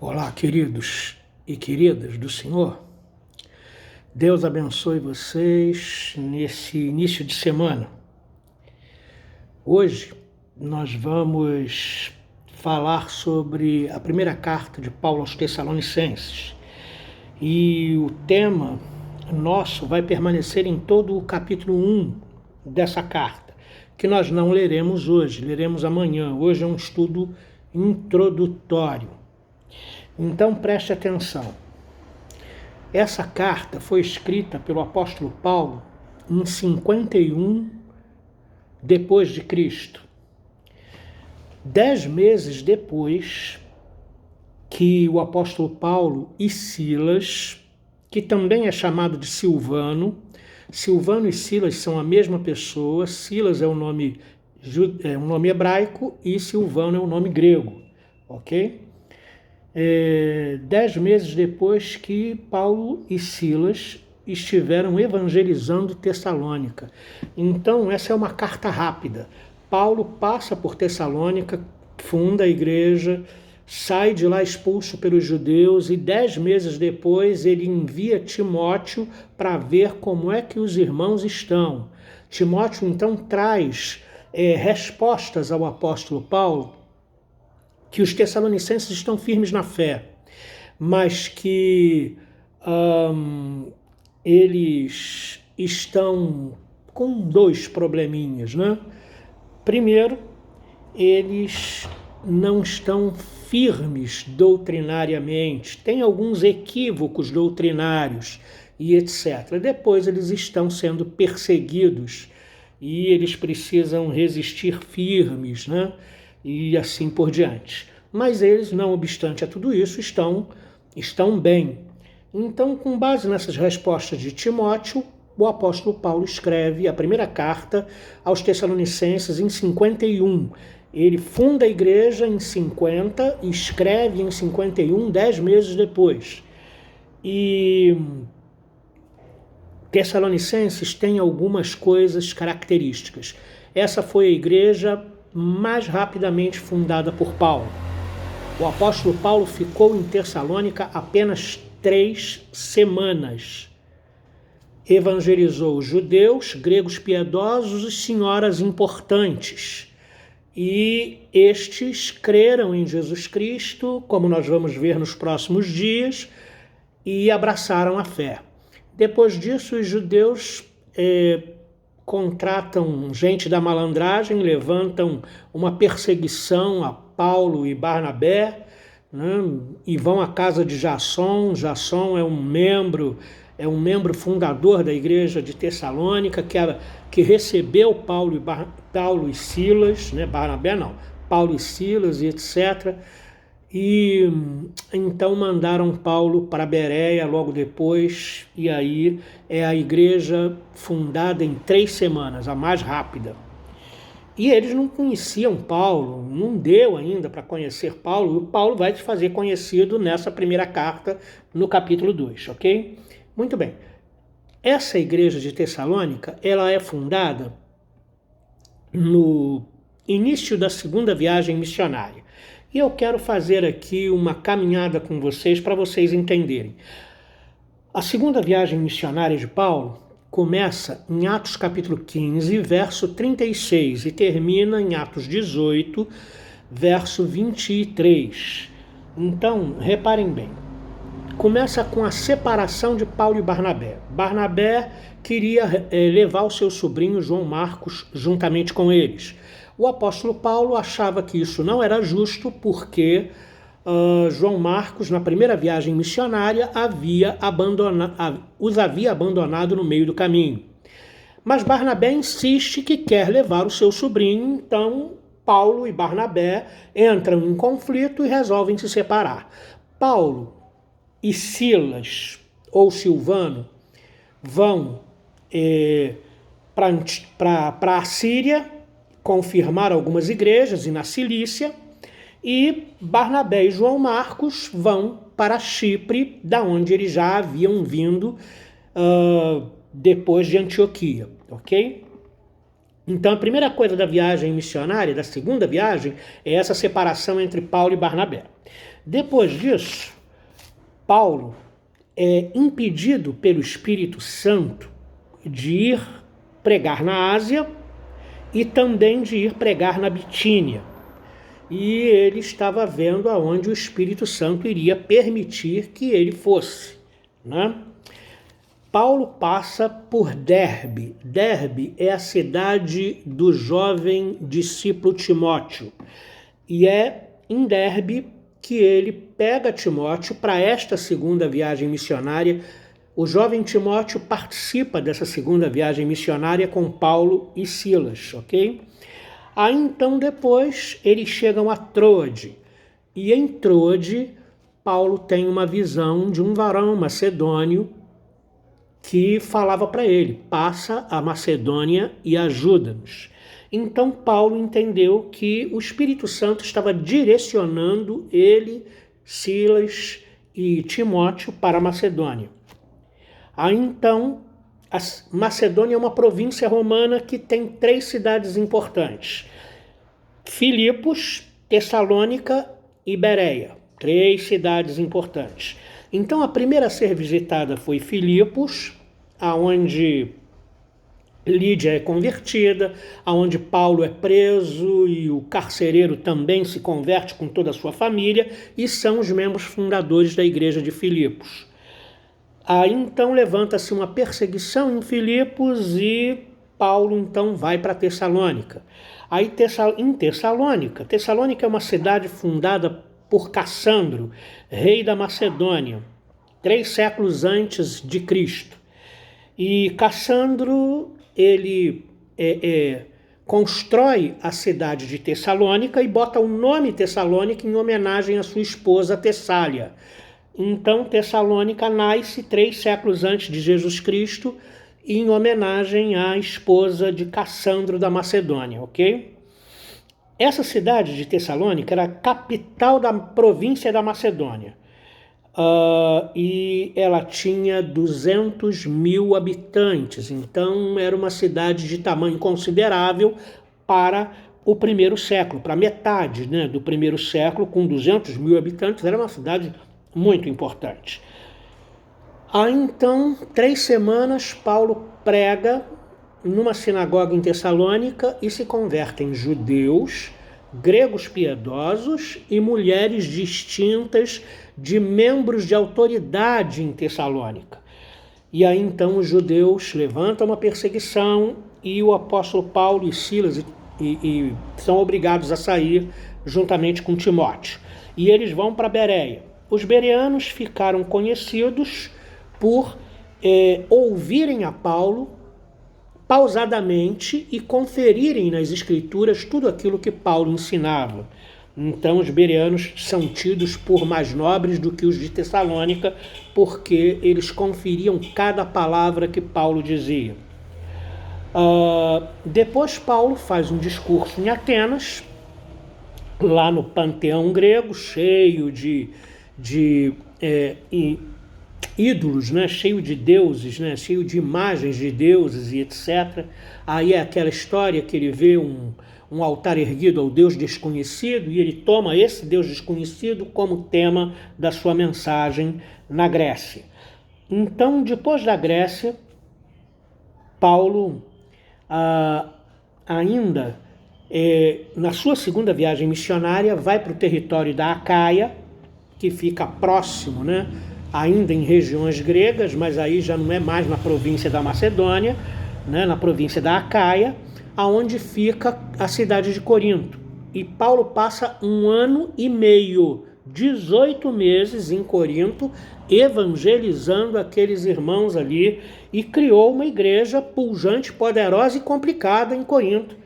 Olá, queridos e queridas do Senhor. Deus abençoe vocês nesse início de semana. Hoje nós vamos falar sobre a primeira carta de Paulo aos Tessalonicenses. E o tema nosso vai permanecer em todo o capítulo 1 dessa carta, que nós não leremos hoje, leremos amanhã. Hoje é um estudo introdutório. Então preste atenção. Essa carta foi escrita pelo apóstolo Paulo em 51 depois de Cristo. 10 meses depois que o apóstolo Paulo e Silas, que também é chamado de Silvano e Silas são a mesma pessoa. Silas é um nome hebraico e Silvano é um nome grego, ok? 10 meses depois que Paulo e Silas estiveram evangelizando Tessalônica. Então, essa é uma carta rápida. Paulo passa por Tessalônica, funda a igreja, sai de lá expulso pelos judeus e 10 meses depois ele envia Timóteo para ver como é que os irmãos estão. Timóteo, então, traz respostas ao apóstolo Paulo que os tessalonicenses estão firmes na fé, mas que eles estão com 2 probleminhas, né? Primeiro, eles não estão firmes doutrinariamente, tem alguns equívocos doutrinários e etc. Depois eles estão sendo perseguidos e eles precisam resistir firmes, né? E assim por diante. Mas eles, não obstante a tudo isso, estão bem. Então, com base nessas respostas de Timóteo, o apóstolo Paulo escreve a primeira carta aos Tessalonicenses em 51. Ele funda a igreja em 50 e escreve em 51, 10 meses depois. E Tessalonicenses tem algumas coisas características. Essa foi a igreja mais rapidamente fundada por Paulo. O apóstolo Paulo ficou em Tessalônica apenas 3 semanas. Evangelizou judeus, gregos piedosos e senhoras importantes. E estes creram em Jesus Cristo, como nós vamos ver nos próximos dias, e abraçaram a fé. Depois disso, os judeus contratam gente da malandragem, levantam uma perseguição a Paulo e Barnabé, né, e vão à casa de Jasson. Jasson é um membro fundador da igreja de Tessalônica, que recebeu Paulo e Silas, né, Barnabé não, Paulo e Silas e etc., e então mandaram Paulo para Bereia logo depois, e aí é a igreja fundada em 3 semanas, a mais rápida. E eles não conheciam Paulo, não deu ainda para conhecer Paulo, e o Paulo vai se fazer conhecido nessa primeira carta, no capítulo 2, ok? Muito bem. Essa igreja de Tessalônica, ela é fundada no início da segunda viagem missionária. E eu quero fazer aqui uma caminhada com vocês para vocês entenderem. A segunda viagem missionária de Paulo começa em Atos capítulo 15, verso 36 e termina em Atos 18, verso 23. Então, reparem bem. Começa com a separação de Paulo e Barnabé. Barnabé queria levar o seu sobrinho João Marcos juntamente com eles. O apóstolo Paulo achava que isso não era justo porque João Marcos, na primeira viagem missionária, os havia abandonado no meio do caminho. Mas Barnabé insiste que quer levar o seu sobrinho, então Paulo e Barnabé entram em conflito e resolvem se separar. Paulo e Silas, ou Silvano, vão para a Síria, confirmar algumas igrejas e na Cilícia, e Barnabé e João Marcos vão para Chipre, da onde eles já haviam vindo depois de Antioquia, ok? Então a primeira coisa da viagem missionária, da segunda viagem, é essa separação entre Paulo e Barnabé. Depois disso, Paulo é impedido pelo Espírito Santo de ir pregar na Ásia e também de ir pregar na Bitínia. E ele estava vendo aonde o Espírito Santo iria permitir que ele fosse, né? Paulo passa por Derbe. Derbe é a cidade do jovem discípulo Timóteo. E é em Derbe que ele pega Timóteo para esta segunda viagem missionária. O jovem Timóteo participa dessa segunda viagem missionária com Paulo e Silas, ok? Aí então depois eles chegam a Troade. E em Troade, Paulo tem uma visão de um varão macedônio que falava para ele: passa a Macedônia e ajuda-nos. Então Paulo entendeu que o Espírito Santo estava direcionando ele, Silas e Timóteo para a Macedônia. Aí então, a Macedônia é uma província romana que tem 3 cidades importantes: Filipos, Tessalônica e Bereia. 3 cidades importantes. Então a primeira a ser visitada foi Filipos, aonde Lídia é convertida, aonde Paulo é preso e o carcereiro também se converte com toda a sua família e são os membros fundadores da igreja de Filipos. Aí então levanta-se uma perseguição em Filipos e Paulo então vai para Tessalônica. Aí em Tessalônica é uma cidade fundada por Cassandro, rei da Macedônia, 3 séculos antes de Cristo. E Cassandro, ele constrói a cidade de Tessalônica e bota o nome Tessalônica em homenagem à sua esposa Tessália. Então Tessalônica nasce 3 séculos antes de Jesus Cristo em homenagem à esposa de Cassandro da Macedônia, ok? Essa cidade de Tessalônica era a capital da província da Macedônia. E ela tinha 200.000 habitantes, então era uma cidade de tamanho considerável para o primeiro século, para metade, né, do primeiro século, com 200.000 habitantes, era uma cidade muito importante. Aí então, 3 semanas, Paulo prega numa sinagoga em Tessalônica e se convertem judeus, gregos piedosos e mulheres distintas de membros de autoridade em Tessalônica. E aí então os judeus levantam uma perseguição e o apóstolo Paulo e Silas e são obrigados a sair juntamente com Timóteo. E eles vão para Bereia. Os bereanos ficaram conhecidos por ouvirem a Paulo pausadamente e conferirem nas escrituras tudo aquilo que Paulo ensinava. Então os bereanos são tidos por mais nobres do que os de Tessalônica, porque eles conferiam cada palavra que Paulo dizia. Depois Paulo faz um discurso em Atenas, lá no panteão grego, cheio de ídolos, né? Cheio de deuses, né? Cheio de imagens de deuses e etc. Aí é aquela história que ele vê um altar erguido ao Deus desconhecido e ele toma esse Deus desconhecido como tema da sua mensagem na Grécia. Então, depois da Grécia, Paulo ainda na sua segunda viagem missionária vai para o território da Acaia, que fica próximo, né? Ainda em regiões gregas, mas aí já não é mais na província da Macedônia, né, na província da Acaia, aonde fica a cidade de Corinto. E Paulo passa 1 ano e meio, 18 meses em Corinto, evangelizando aqueles irmãos ali e criou uma igreja pujante, poderosa e complicada em Corinto.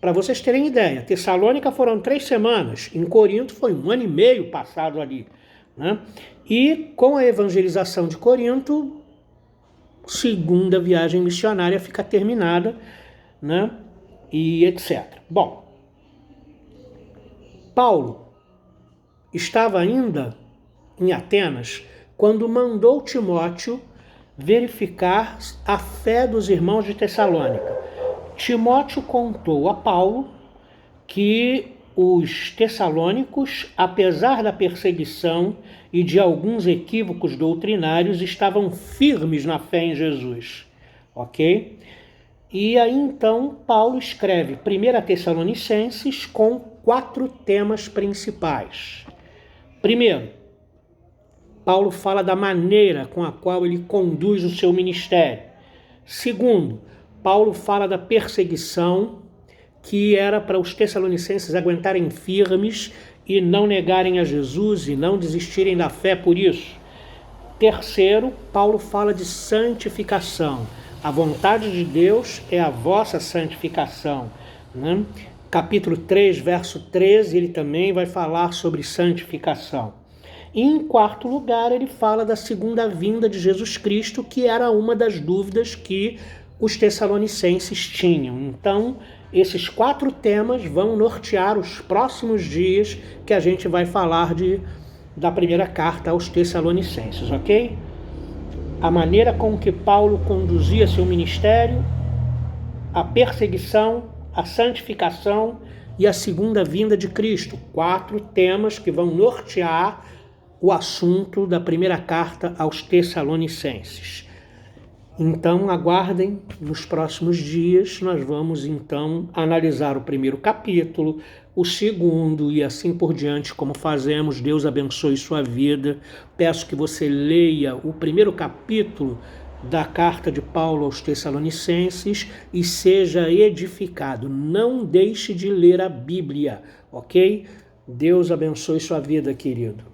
Para vocês terem ideia, Tessalônica foram 3 semanas, em Corinto foi 1 ano e meio passado ali, né? E com a evangelização de Corinto, segunda viagem missionária fica terminada, né? E etc. Bom, Paulo estava ainda em Atenas quando mandou Timóteo verificar a fé dos irmãos de Tessalônica. Timóteo contou a Paulo que os tessalônicos, apesar da perseguição e de alguns equívocos doutrinários, estavam firmes na fé em Jesus, ok? E aí então Paulo escreve 1 Tessalonicenses com 4 temas principais. Primeiro, Paulo fala da maneira com a qual ele conduz o seu ministério. Segundo, Paulo fala da perseguição que era para os tessalonicenses aguentarem firmes e não negarem a Jesus e não desistirem da fé por isso. Terceiro, Paulo fala de santificação. A vontade de Deus é a vossa santificação, né? Capítulo 3, verso 13, ele também vai falar sobre santificação. E em quarto lugar, ele fala da segunda vinda de Jesus Cristo, que era uma das dúvidas que os tessalonicenses tinham. Então, esses 4 temas vão nortear os próximos dias que a gente vai falar da primeira carta aos Tessalonicenses, ok? A maneira com que Paulo conduzia seu ministério, a perseguição, a santificação e a segunda vinda de Cristo. 4 temas que vão nortear o assunto da primeira carta aos Tessalonicenses. Então, aguardem, nos próximos dias nós vamos então analisar o primeiro capítulo, o segundo e assim por diante, como fazemos. Deus abençoe sua vida. Peço que você leia o primeiro capítulo da carta de Paulo aos Tessalonicenses e seja edificado. Não deixe de ler a Bíblia, ok? Deus abençoe sua vida, querido.